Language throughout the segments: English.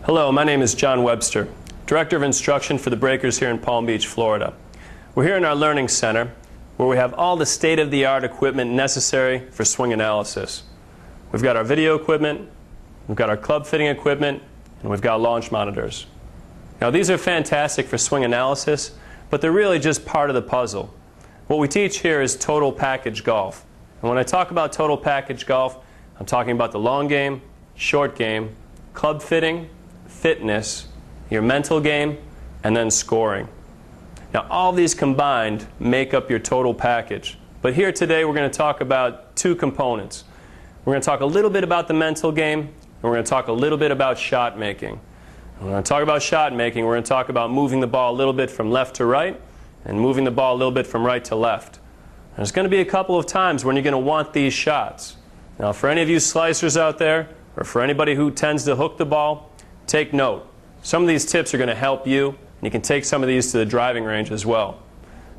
Hello, my name is John Webster, Director of Instruction for the Breakers here in Palm Beach, Florida. We're here in our Learning Center where we have all the state-of-the-art equipment necessary for swing analysis. We've got our video equipment, we've got our club fitting equipment, and we've got launch monitors. Now these are fantastic for swing analysis, but they're really just part of the puzzle. What we teach here is total package golf. And when I talk about total package golf, I'm talking about the long game, short game, club fitting, fitness, your mental game, and then scoring. Now all these combined make up your total package. But here today we're going to talk about two components. We're going to talk a little bit about the mental game, and we're going to talk a little bit about shot making. And when I talk about shot making, we're going to talk about moving the ball a little bit from left to right and moving the ball a little bit from right to left. There's going to be a couple of times when you're going to want these shots. Now for any of you slicers out there, or for anybody who tends to hook the ball, take note. Some of these tips are going to help you, and you can take some of these to the driving range as well.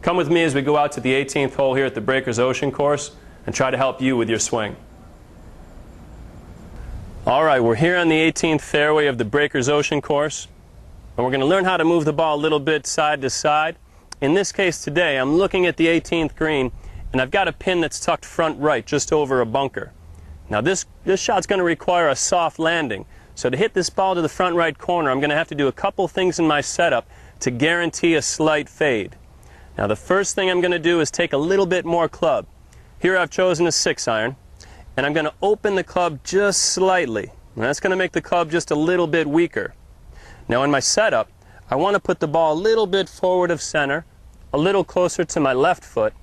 Come with me as we go out to the 18th hole here at the Breakers Ocean course and try to help you with your swing. Alright, we're here on the 18th fairway of the Breakers Ocean course, and we're going to learn how to move the ball a little bit side to side. In this case today, I'm looking at the 18th green, and I've got a pin that's tucked front right, just over a bunker. Now this shot's going to require a soft landing. So to hit this ball to the front right corner, I'm going to have to do a couple things in my setup to guarantee a slight fade. Now the first thing I'm going to do is take a little bit more club. Here I've chosen a 6-iron, and I'm going to open the club just slightly. And that's going to make the club just a little bit weaker. Now in my setup, I want to put the ball a little bit forward of center, a little closer to my left foot.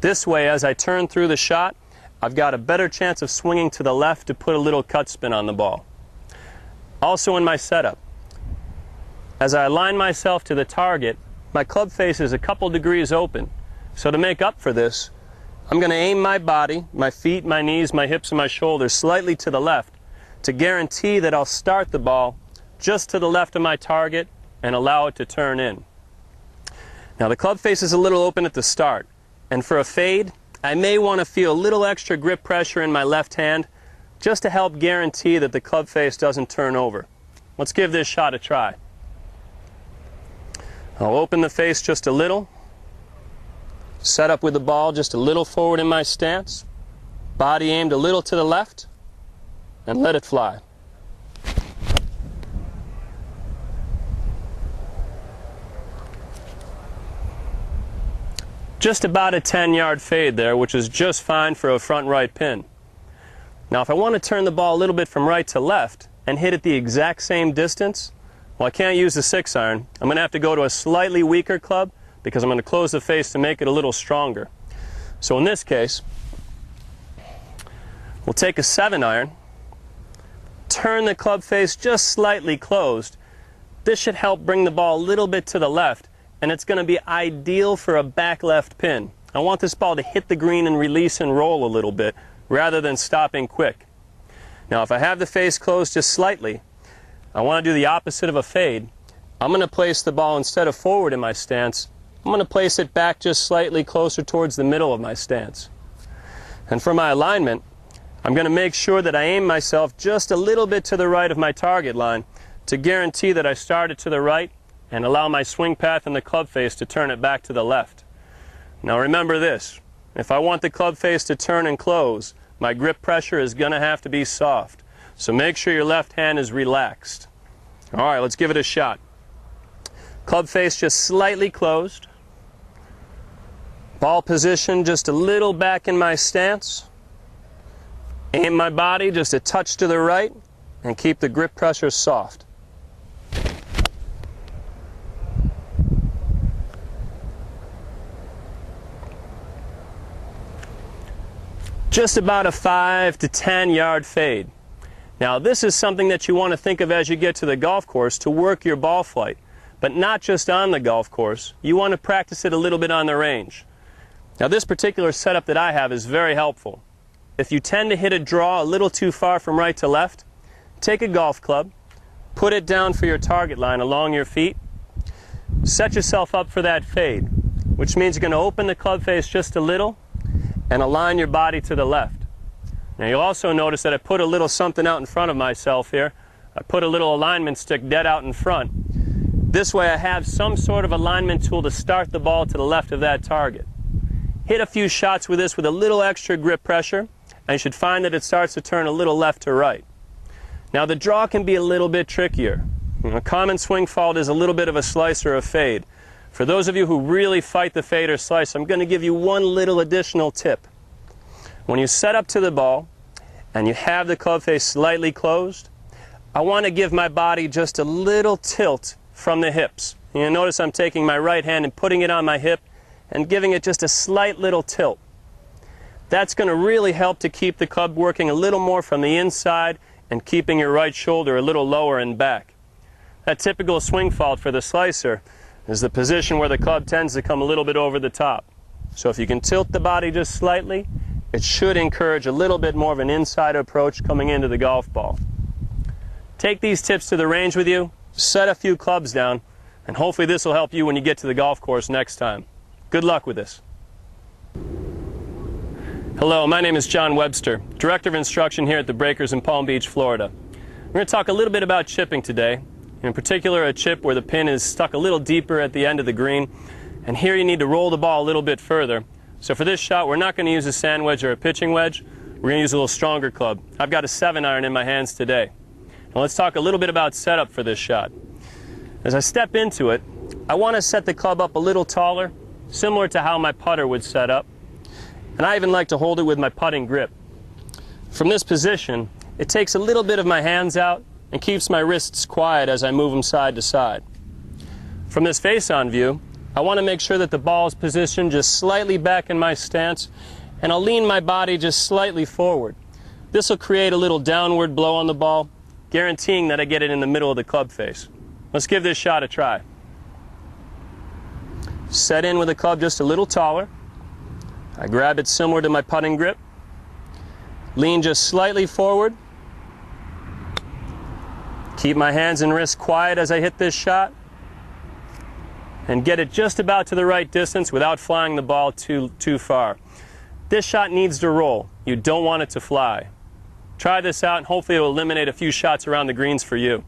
This way, as I turn through the shot, I've got a better chance of swinging to the left to put a little cut spin on the ball. Also in my setup, as I align myself to the target, my club face is a couple degrees open. So to make up for this, I'm going to aim my body, my feet, my knees, my hips, and my shoulders slightly to the left to guarantee that I'll start the ball just to the left of my target and allow it to turn in. Now the club face is a little open at the start, and for a fade, I may want to feel a little extra grip pressure in my left hand just to help guarantee that the club face doesn't turn over. Let's give this shot a try. I'll open the face just a little, set up with the ball just a little forward in my stance, body aimed a little to the left, and let it fly. Just about a 10-yard fade there, which is just fine for a front right pin. Now if I want to turn the ball a little bit from right to left and hit it the exact same distance, well I can't use the 6-iron. I'm going to have to go to a slightly weaker club because I'm going to close the face to make it a little stronger. So in this case, we'll take a 7-iron, turn the club face just slightly closed. This should help bring the ball a little bit to the left, and it's going to be ideal for a back left pin. I want this ball to hit the green and release and roll a little bit rather than stopping quick. Now if I have the face closed just slightly, I want to do the opposite of a fade. I'm going to place the ball, instead of forward in my stance, I'm going to place it back just slightly closer towards the middle of my stance. And for my alignment, I'm going to make sure that I aim myself just a little bit to the right of my target line to guarantee that I start it to the right and allow my swing path and the club face to turn it back to the left. Now remember this, if I want the club face to turn and close, my grip pressure is going to have to be soft. So make sure your left hand is relaxed. Alright, let's give it a shot. Club face just slightly closed. Ball position just a little back in my stance. Aim my body just a touch to the right and keep the grip pressure soft. Just about a 5 to 10 yard fade. Now this is something that you want to think of as you get to the golf course to work your ball flight, but not just on the golf course. You want to practice it a little bit on the range. Now this particular setup that I have is very helpful. If you tend to hit a draw a little too far from right to left, take a golf club, put it down for your target line along your feet, set yourself up for that fade, which means you're going to open the club face just a little and align your body to the left. Now you'll also notice that I put a little something out in front of myself here. I put a little alignment stick dead out in front. This way I have some sort of alignment tool to start the ball to the left of that target. Hit a few shots with this with a little extra grip pressure, and you should find that it starts to turn a little left to right. Now the draw can be a little bit trickier. A common swing fault is a little bit of a slice or a fade. For those of you who really fight the fade or slice, I'm going to give you one little additional tip. When you set up to the ball and you have the club face slightly closed, I want to give my body just a little tilt from the hips. You notice I'm taking my right hand and putting it on my hip and giving it just a slight little tilt. That's going to really help to keep the club working a little more from the inside and keeping your right shoulder a little lower and back. That typical swing fault for the slicer is the position where the club tends to come a little bit over the top. So if you can tilt the body just slightly, it should encourage a little bit more of an inside approach coming into the golf ball. Take these tips to the range with you, set a few clubs down, and hopefully this will help you when you get to the golf course next time. Good luck with this. Hello, my name is John Webster, Director of Instruction here at the Breakers in Palm Beach, Florida. We're going to talk a little bit about chipping today, in particular a chip where the pin is stuck a little deeper at the end of the green, and here you need to roll the ball a little bit further. So for this shot, we're not going to use a sand wedge or a pitching wedge. We're going to use a little stronger club. I've got a 7-iron in my hands today. Now let's talk a little bit about setup for this shot. As I step into it, I want to set the club up a little taller, similar to how my putter would set up. And I even like to hold it with my putting grip. From this position, it takes a little bit of my hands out and keeps my wrists quiet as I move them side to side. From this face-on view, I want to make sure that the ball is positioned just slightly back in my stance, and I'll lean my body just slightly forward. This will create a little downward blow on the ball, guaranteeing that I get it in the middle of the club face. Let's give this shot a try. Set in with the club just a little taller. I grab it similar to my putting grip. Lean just slightly forward. Keep my hands and wrists quiet as I hit this shot. And get it just about to the right distance without flying the ball too far. This shot needs to roll. You don't want it to fly. Try this out and hopefully it will eliminate a few shots around the greens for you.